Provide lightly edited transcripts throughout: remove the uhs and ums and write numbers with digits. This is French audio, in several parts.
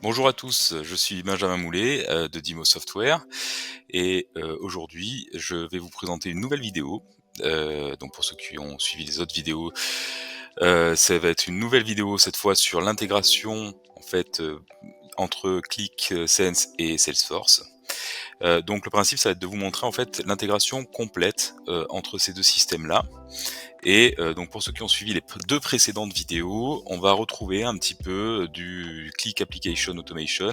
Bonjour à tous, je suis Benjamin Moulet de Dimo Software et aujourd'hui je vais vous présenter une nouvelle vidéo. Donc pour ceux qui ont suivi les autres vidéos, ça va être une nouvelle vidéo cette fois sur l'intégration en fait, entre ClickSense et Salesforce. Donc le principe ça va être de vous montrer en fait l'intégration complète, entre ces 2 systèmes-là. Et donc pour ceux qui ont suivi les 2 précédentes vidéos, on va retrouver un petit peu du Click Application Automation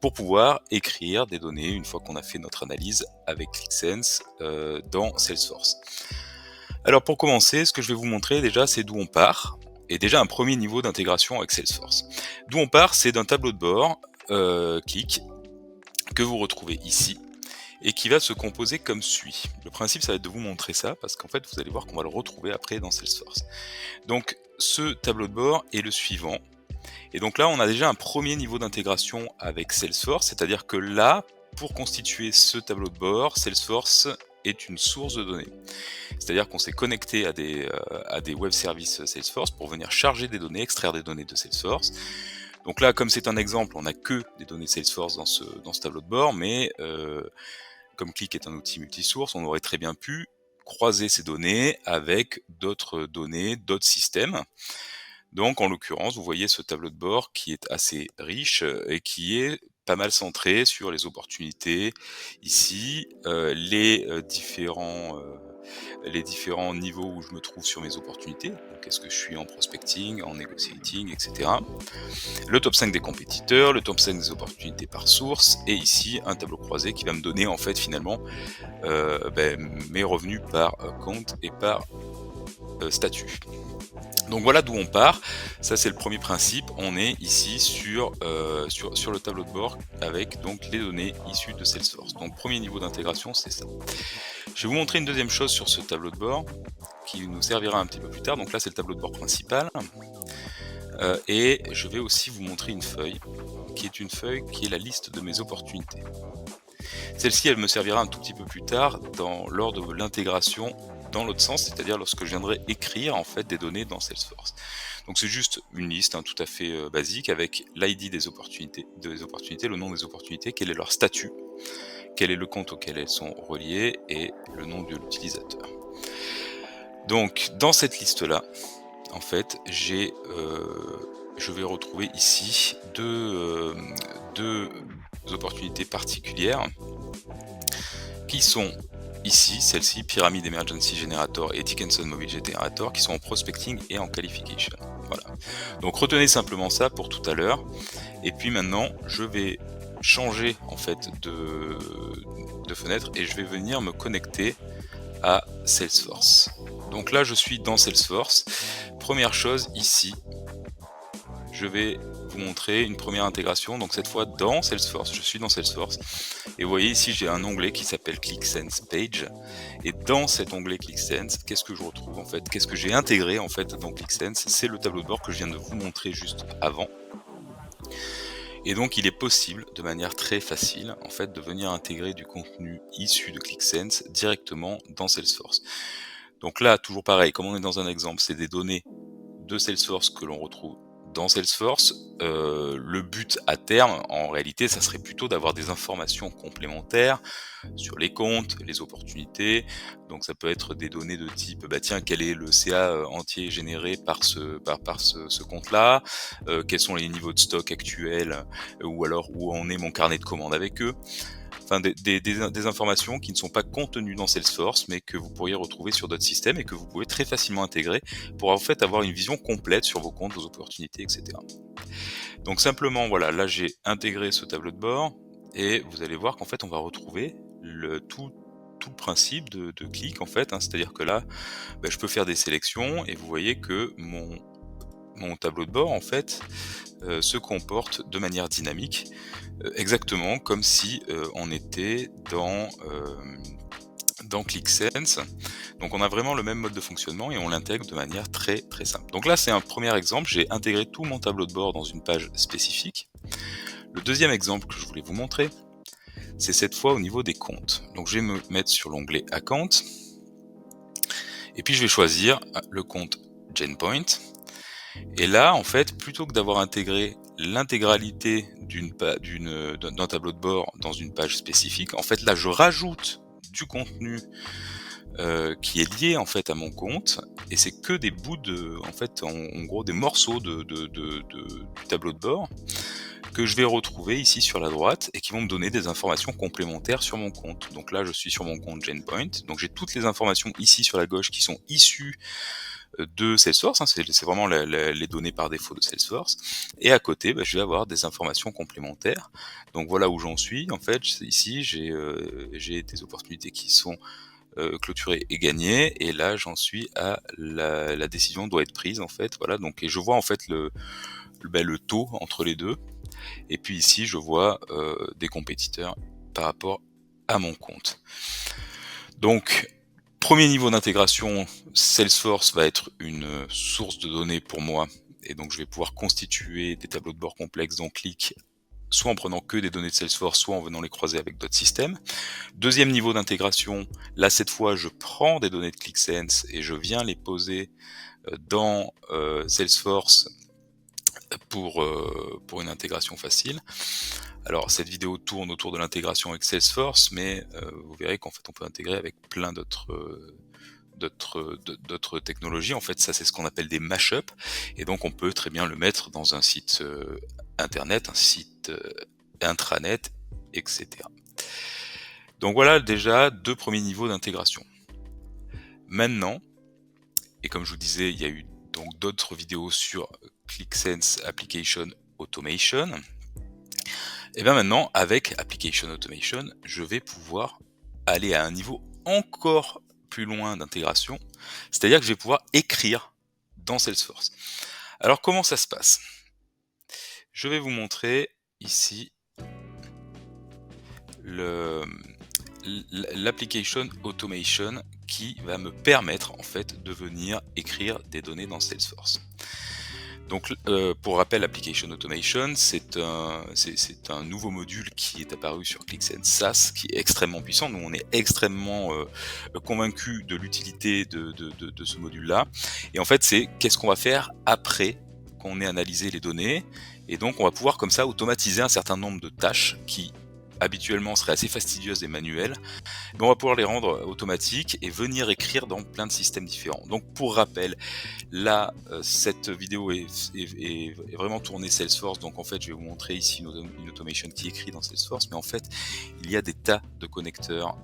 pour pouvoir écrire des données une fois qu'on a fait notre analyse avec ClickSense dans Salesforce. Alors pour commencer, ce que je vais vous montrer déjà, c'est d'où on part, et déjà un premier niveau d'intégration avec Salesforce. D'où on part, c'est d'un tableau de bord Click que vous retrouvez ici et qui va se composer comme suit. Le principe, ça va être de vous montrer ça parce qu'en fait, vous allez voir qu'on va le retrouver après dans Salesforce. Donc ce tableau de bord est le suivant. Et donc là, on a déjà un premier niveau d'intégration avec Salesforce, c'est-à-dire que là, pour constituer ce tableau de bord, Salesforce est une source de données. C'est-à-dire qu'on s'est connecté à des web services Salesforce pour venir charger des données, extraire des données de Salesforce. Donc là, comme c'est un exemple, on n'a que des données Salesforce dans ce tableau de bord, mais comme Click est un outil multisource, on aurait très bien pu croiser ces données avec d'autres données, d'autres systèmes. Donc en l'occurrence, vous voyez ce tableau de bord qui est assez riche et qui est pas mal centré sur les opportunités ici, les différents niveaux où je me trouve sur mes opportunités. Donc est-ce que je suis en prospecting, en negotiating, etc. Le top 5 des compétiteurs, le top 5 des opportunités par source, et ici un tableau croisé qui va me donner en fait finalement mes revenus par compte et par statut. Donc voilà d'où on part, ça c'est le premier principe, on est ici sur le tableau de bord avec donc les données issues de Salesforce. Donc premier niveau d'intégration, c'est ça. Je vais vous montrer une deuxième chose sur ce tableau de bord qui nous servira un petit peu plus tard. Donc là c'est le tableau de bord principal, et je vais aussi vous montrer une feuille qui est la liste de mes opportunités. Celle-ci, elle me servira un tout petit peu plus tard lors de l'intégration dans l'autre sens, c'est-à-dire lorsque je viendrai écrire en fait des données dans Salesforce. Donc c'est juste une liste tout à fait basique avec l'ID des opportunités, le nom des opportunités, quel est leur statut, quel est le compte auquel elles sont reliées et le nom de l'utilisateur. Donc dans cette liste-là, en fait, je vais retrouver ici deux opportunités particulières qui sont ici, celle-ci, Pyramid Emergency Generator et Dickinson Mobile Generator, qui sont en prospecting et en qualification. Voilà. Donc retenez simplement ça pour tout à l'heure. Et puis maintenant, je vais changer en fait de fenêtre et je vais venir me connecter à Salesforce. Donc là, je suis dans Salesforce. Première chose ici, je vais vous montrer une première intégration, donc cette fois dans Salesforce, je suis dans Salesforce, et vous voyez ici j'ai un onglet qui s'appelle ClickSense Page, et dans cet onglet ClickSense, qu'est-ce que je retrouve en fait? Qu'est-ce que j'ai intégré en fait dans ClickSense? C'est le tableau de bord que je viens de vous montrer juste avant, et donc il est possible, de manière très facile, en fait, de venir intégrer du contenu issu de ClickSense directement dans Salesforce. Donc là, toujours pareil, comme on est dans un exemple, c'est des données de Salesforce que l'on retrouve dans Salesforce. Le but à terme, en réalité, ça serait plutôt d'avoir des informations complémentaires sur les comptes, les opportunités. Donc ça peut être des données de type, bah tiens, quel est le CA entier généré par ce compte-là, quels sont les niveaux de stock actuels, ou alors où en est mon carnet de commandes avec eux. Enfin, des informations qui ne sont pas contenues dans Salesforce, mais que vous pourriez retrouver sur d'autres systèmes et que vous pouvez très facilement intégrer pour en fait avoir une vision complète sur vos comptes, vos opportunités, etc. Donc simplement, voilà, là j'ai intégré ce tableau de bord et vous allez voir qu'en fait on va retrouver tout le principe de Click en fait, hein. C'est-à-dire que là, je peux faire des sélections et vous voyez que mon tableau de bord en fait se comporte de manière dynamique, exactement comme si on était dans ClickSense. Donc on a vraiment le même mode de fonctionnement et on l'intègre de manière très très simple. Donc là c'est un premier exemple, j'ai intégré tout mon tableau de bord dans une page spécifique. Le deuxième exemple que je voulais vous montrer, c'est cette fois au niveau des comptes. Donc je vais me mettre sur l'onglet Account et puis je vais choisir le compte GenPoint. Et là, en fait, plutôt que d'avoir intégré l'intégralité d'un tableau de bord dans une page spécifique. En fait, là, je rajoute du contenu qui est lié en fait à mon compte, et c'est que des bouts en fait, en gros, des morceaux du tableau de bord que je vais retrouver ici sur la droite et qui vont me donner des informations complémentaires sur mon compte. Donc là, je suis sur mon compte GenPoint, donc j'ai toutes les informations ici sur la gauche qui sont issues de Salesforce, hein, c'est vraiment les données par défaut de Salesforce, et à côté, je vais avoir des informations complémentaires. Donc voilà où j'en suis, en fait, ici j'ai des opportunités qui sont clôturées et gagnées, et là j'en suis à la décision doit être prise, en fait, voilà, donc, et je vois en fait le taux entre les deux, et puis ici je vois des compétiteurs par rapport à mon compte. Donc, premier niveau d'intégration, Salesforce va être une source de données pour moi, et donc je vais pouvoir constituer des tableaux de bord complexes dans Qlik, soit en prenant que des données de Salesforce, soit en venant les croiser avec d'autres systèmes. Deuxième niveau d'intégration, là cette fois je prends des données de ClickSense et je viens les poser dans Salesforce pour une intégration facile. Alors cette vidéo tourne autour de l'intégration avec Salesforce, mais vous verrez qu'en fait on peut intégrer avec plein d'autres technologies. En fait, ça c'est ce qu'on appelle des mashups, et donc on peut très bien le mettre dans un site internet, un site intranet, etc. Donc voilà déjà 2 premiers niveaux d'intégration. Maintenant, et comme je vous disais, il y a eu donc d'autres vidéos sur ClickSense Application Automation. Et bien maintenant, avec Application Automation, je vais pouvoir aller à un niveau encore plus loin d'intégration, c'est-à-dire que je vais pouvoir écrire dans Salesforce. Alors comment ça se passe? Je vais vous montrer ici l'application automation qui va me permettre en fait de venir écrire des données dans Salesforce. Donc pour rappel, Application Automation, c'est un nouveau module qui est apparu sur ClickSense SaaS, qui est extrêmement puissant. Nous, on est extrêmement convaincus de l'utilité de ce module-là. Et en fait, c'est qu'est-ce qu'on va faire après qu'on ait analysé les données. Et donc, on va pouvoir comme ça automatiser un certain nombre de tâches qui habituellement seraient assez fastidieuses et manuelles. Mais on va pouvoir les rendre automatiques et venir écrire dans plein de systèmes différents. Donc pour rappel, là, cette vidéo est vraiment tournée Salesforce, donc en fait je vais vous montrer ici une automation qui écrit dans Salesforce, mais en fait il y a des tas de connecteurs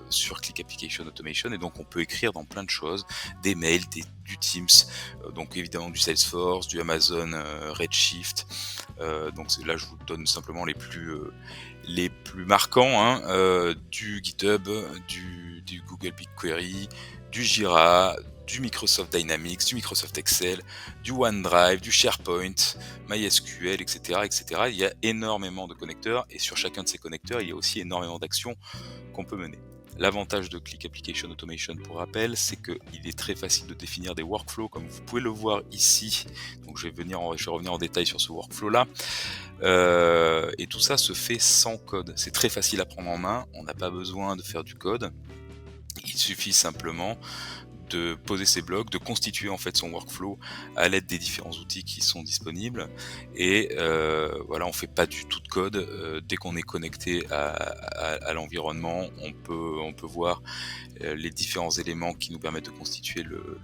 sur Qlik Application Automation, et donc on peut écrire dans plein de choses, des mails, du Teams, donc évidemment du Salesforce, du Amazon Redshift, donc là je vous donne simplement les plus marquants, hein, du GitHub, du Google BigQuery, du Jira, du Microsoft Dynamics, du Microsoft Excel, du OneDrive, du SharePoint, MySQL, etc., etc. Il y a énormément de connecteurs, et sur chacun de ces connecteurs, il y a aussi énormément d'actions qu'on peut mener. L'avantage de Qlik Application Automation, pour rappel, c'est qu'il est très facile de définir des workflows, comme vous pouvez le voir ici. Donc je vais revenir en détail sur ce workflow-là. Et tout ça se fait sans code. C'est très facile à prendre en main, on n'a pas besoin de faire du code. Il suffit simplement de poser ses blocs, de constituer en fait son workflow à l'aide des différents outils qui sont disponibles, et voilà, on fait pas du tout de code. Dès qu'on est connecté à l'environnement, on peut voir les différents éléments qui nous permettent de constituer le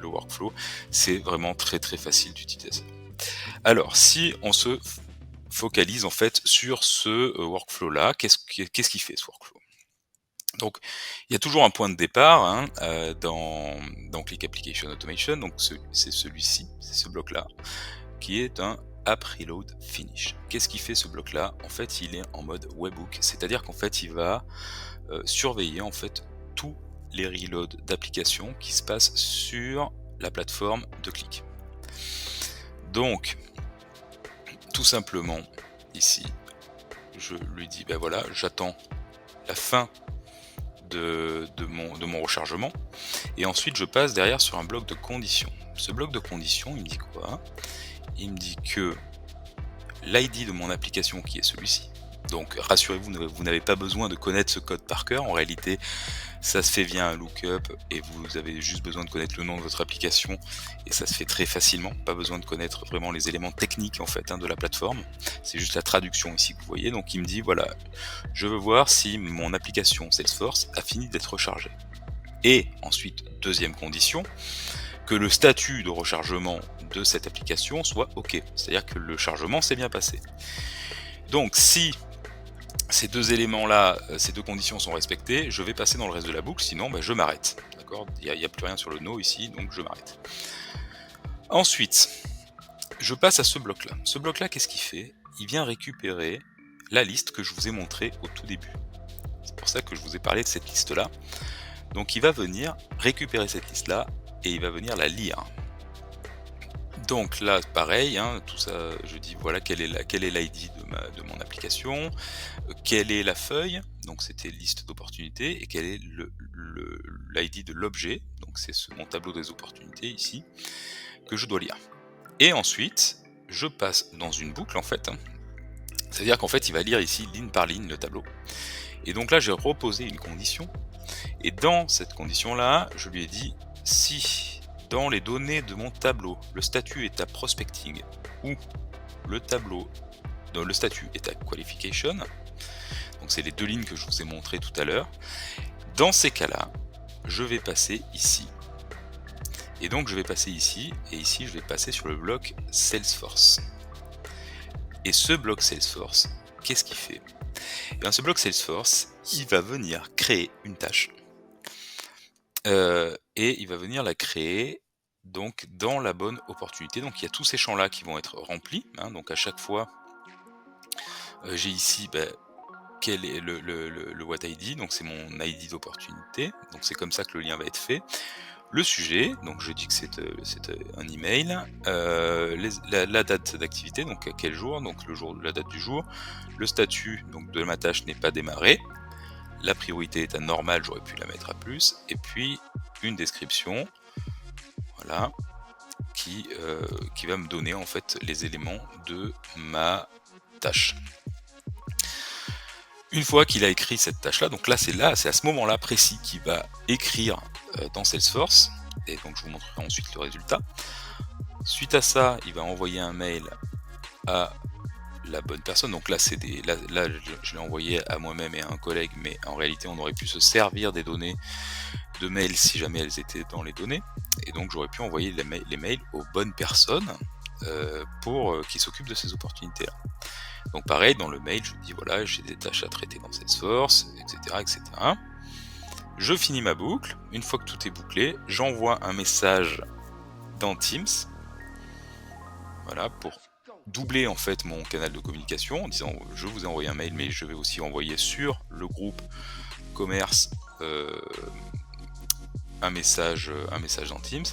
workflow. C'est vraiment très très facile d'utilisation. Alors, si on se focalise en fait sur ce workflow là, qu'est-ce qu'il fait ce workflow? Donc, il y a toujours un point de départ, hein, dans Qlik Application Automation. Donc c'est celui-ci, c'est ce bloc-là, qui est un App Reload Finish. Qu'est-ce qui fait ce bloc-là? En fait, il est en mode webhook, c'est-à-dire qu'en fait, il va surveiller en fait tous les reloads d'applications qui se passent sur la plateforme de Qlik. Donc, tout simplement, ici, je lui dis, ben voilà, j'attends la fin de mon rechargement, et ensuite je passe derrière sur un bloc de conditions. Ce bloc de conditions, il me dit quoi? Il me dit que l'ID de mon application, qui est celui-ci, Donc rassurez-vous, vous n'avez pas besoin de connaître ce code par cœur. En réalité, ça se fait via un lookup et vous avez juste besoin de connaître le nom de votre application et ça se fait très facilement. Pas besoin de connaître vraiment les éléments techniques en fait de la plateforme. C'est juste la traduction ici que vous voyez. Donc il me dit voilà, je veux voir si mon application Salesforce a fini d'être rechargée. Et ensuite, deuxième condition, que le statut de rechargement de cette application soit OK. C'est-à-dire que le chargement s'est bien passé. Donc si ces deux éléments-là, ces deux conditions sont respectées, je vais passer dans le reste de la boucle, sinon je m'arrête. D'accord ? Il n'y a plus rien sur le no ici, donc je m'arrête. Ensuite, je passe à ce bloc-là. Ce bloc-là, qu'est-ce qu'il fait ? Il vient récupérer la liste que je vous ai montrée au tout début. C'est pour ça que je vous ai parlé de cette liste-là. Donc il va venir récupérer cette liste-là et il va venir la lire. Donc là, pareil, tout ça, je dis voilà quel est l'ID de mon application, quelle est la feuille, donc c'était liste d'opportunités, et quel est l'ID de l'objet, donc c'est mon tableau des opportunités ici, que je dois lire. Et ensuite, je passe dans une boucle en fait, c'est-à-dire qu'en fait il va lire ici ligne par ligne le tableau. Et donc là j'ai reposé une condition, et dans cette condition-là, je lui ai dit si dans les données de mon tableau, le statut est à prospecting ou le statut est à qualification, donc c'est les deux lignes que je vous ai montrées tout à l'heure, dans ces cas-là, je vais passer ici. Et donc je vais passer ici, et ici je vais passer sur le bloc Salesforce. Et ce bloc Salesforce, qu'est-ce qu'il fait ? Et bien ce bloc Salesforce, il va venir créer une tâche. Et il va venir la créer donc dans la bonne opportunité. Donc il y a tous ces champs là qui vont être remplis, donc à chaque fois j'ai ici quel est le what ID, donc c'est mon ID d'opportunité, donc c'est comme ça que le lien va être fait. Le sujet, donc je dis que c'est un email, la date d'activité, donc à quel jour, donc la date du jour, le statut donc de ma tâche n'est pas démarré, la priorité est à normal, j'aurais pu la mettre à plus, et puis une description, voilà, qui va me donner en fait les éléments de ma tâche. Une fois qu'il a écrit cette tâche-là, donc là c'est à ce moment-là précis qu'il va écrire dans Salesforce, et donc je vous montrerai ensuite le résultat. Suite à ça, il va envoyer un mail à la bonne personne, donc là je l'ai envoyé à moi-même et à un collègue, mais en réalité on aurait pu se servir des données de mail si jamais elles étaient dans les données, et donc j'aurais pu envoyer les mails aux bonnes personnes pour qui s'occupent de ces opportunités-là. Donc pareil, dans le mail, je dis voilà, j'ai des tâches à traiter dans Salesforce, etc., etc. Je finis ma boucle. Une fois que tout est bouclé, j'envoie un message dans Teams, voilà, pour doubler en fait mon canal de communication en disant je vous ai envoyé un mail, mais je vais aussi envoyer sur le groupe commerce un message dans Teams,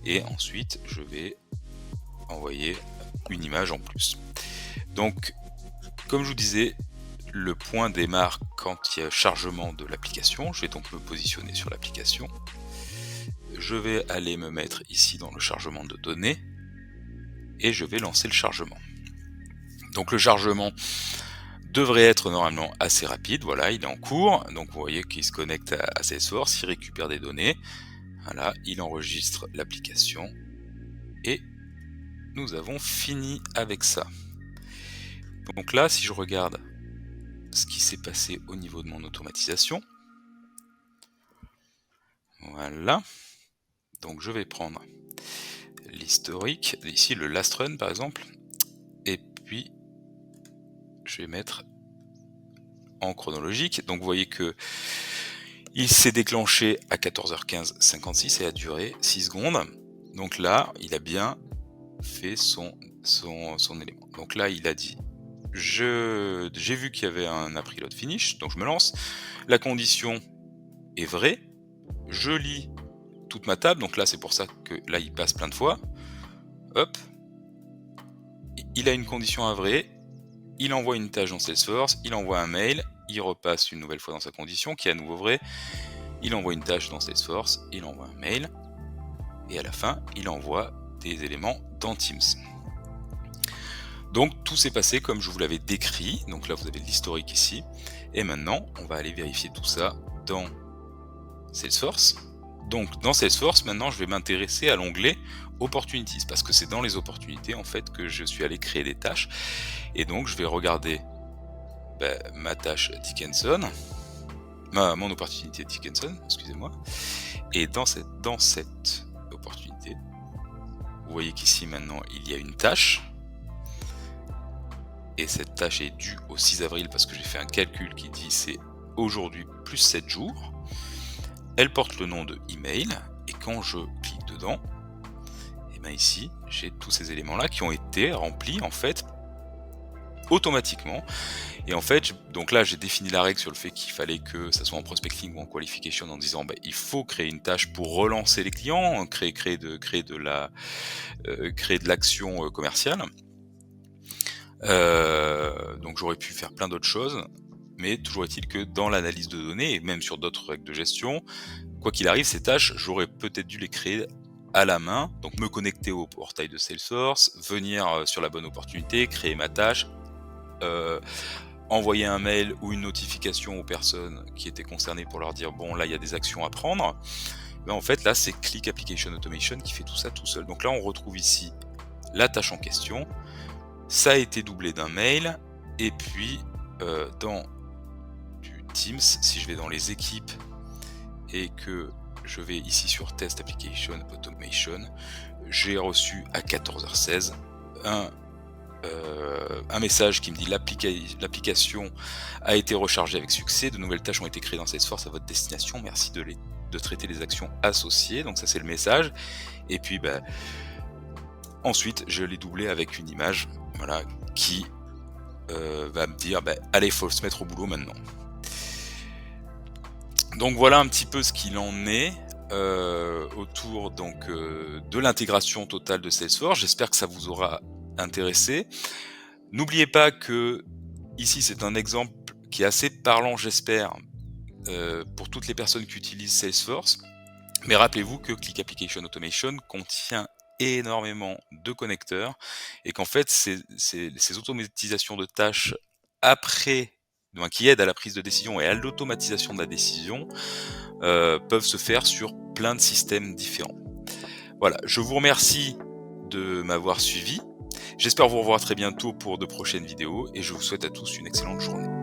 et ensuite je vais envoyer une image en plus. Donc comme je vous disais, le point démarre quand il y a chargement de l'application. Je vais donc me positionner sur l'application. Je vais aller me mettre ici dans le chargement de données et je vais lancer le chargement. Donc le chargement devrait être normalement assez rapide. Voilà, il est en cours. Donc vous voyez qu'il se connecte à Salesforce, il récupère des données. Voilà, il enregistre l'application et nous avons fini avec ça. Donc là, si je regarde ce qui s'est passé au niveau de mon automatisation, voilà, donc je vais prendre l'historique, ici le last run par exemple, et puis je vais mettre en chronologique. Donc vous voyez que il s'est déclenché à 14h15:56 et a duré 6 secondes. Donc là, il a bien fait son élément. Donc là, il a dit j'ai vu qu'il y avait un preload finish, donc je me lance. La condition est vraie. Je lis toute ma table, donc là c'est pour ça que là il passe plein de fois. Hop. Il a une condition avérée. Il envoie une tâche dans Salesforce, il envoie un mail, il repasse une nouvelle fois dans sa condition qui est à nouveau vraie. Il envoie une tâche dans Salesforce, il envoie un mail, et à la fin, il envoie des éléments dans Teams. Donc tout s'est passé comme je vous l'avais décrit, donc là vous avez l'historique ici, et maintenant on va aller vérifier tout ça dans Salesforce. Donc dans Salesforce, maintenant je vais m'intéresser à l'onglet Opportunities, parce que c'est dans les opportunités en fait que je suis allé créer des tâches, et donc je vais regarder ma tâche Dickinson, mon opportunité Dickinson, excusez-moi, et dans cette opportunité, vous voyez qu'ici maintenant il y a une tâche, et cette tâche est due au 6 avril parce que j'ai fait un calcul qui dit c'est aujourd'hui plus 7 jours. Elle porte le nom de email, et quand je clique dedans, et bien ici j'ai tous ces éléments là qui ont été remplis en fait automatiquement. Et en fait, donc là j'ai défini la règle sur le fait qu'il fallait que ça soit en prospecting ou en qualification, en disant il faut créer une tâche pour relancer les clients, créer de l'action commerciale. Donc j'aurais pu faire plein d'autres choses, mais toujours est-il que dans l'analyse de données, et même sur d'autres règles de gestion, quoi qu'il arrive, ces tâches, j'aurais peut-être dû les créer à la main, donc me connecter au portail de Salesforce, venir sur la bonne opportunité, créer ma tâche, envoyer un mail ou une notification aux personnes qui étaient concernées pour leur dire bon là il y a des actions à prendre. Ben, en fait là c'est Click Application Automation qui fait tout ça tout seul. Donc là on retrouve ici la tâche en question, ça a été doublé d'un mail, et puis dans du Teams, si je vais dans les équipes et que je vais ici sur Test Application Automation, j'ai reçu à 14h16 un message qui me dit l'application a été rechargée avec succès, de nouvelles tâches ont été créées dans Salesforce à votre destination, merci de traiter les actions associées. Donc ça c'est le message, et puis ensuite je l'ai doublé avec une image, voilà, qui va me dire allez, faut se mettre au boulot maintenant. Donc voilà un petit peu ce qu'il en est autour donc de l'intégration totale de Salesforce. J'espère que ça vous aura intéressé. N'oubliez pas que ici c'est un exemple qui est assez parlant, j'espère, pour toutes les personnes qui utilisent Salesforce. Mais rappelez-vous que Click Application Automation contient énormément de connecteurs, et qu'en fait ces automatisations de tâches qui aident à la prise de décision et à l'automatisation de la décision peuvent se faire sur plein de systèmes différents. Voilà, je vous remercie de m'avoir suivi. J'espère vous revoir très bientôt pour de prochaines vidéos, et je vous souhaite à tous une excellente journée.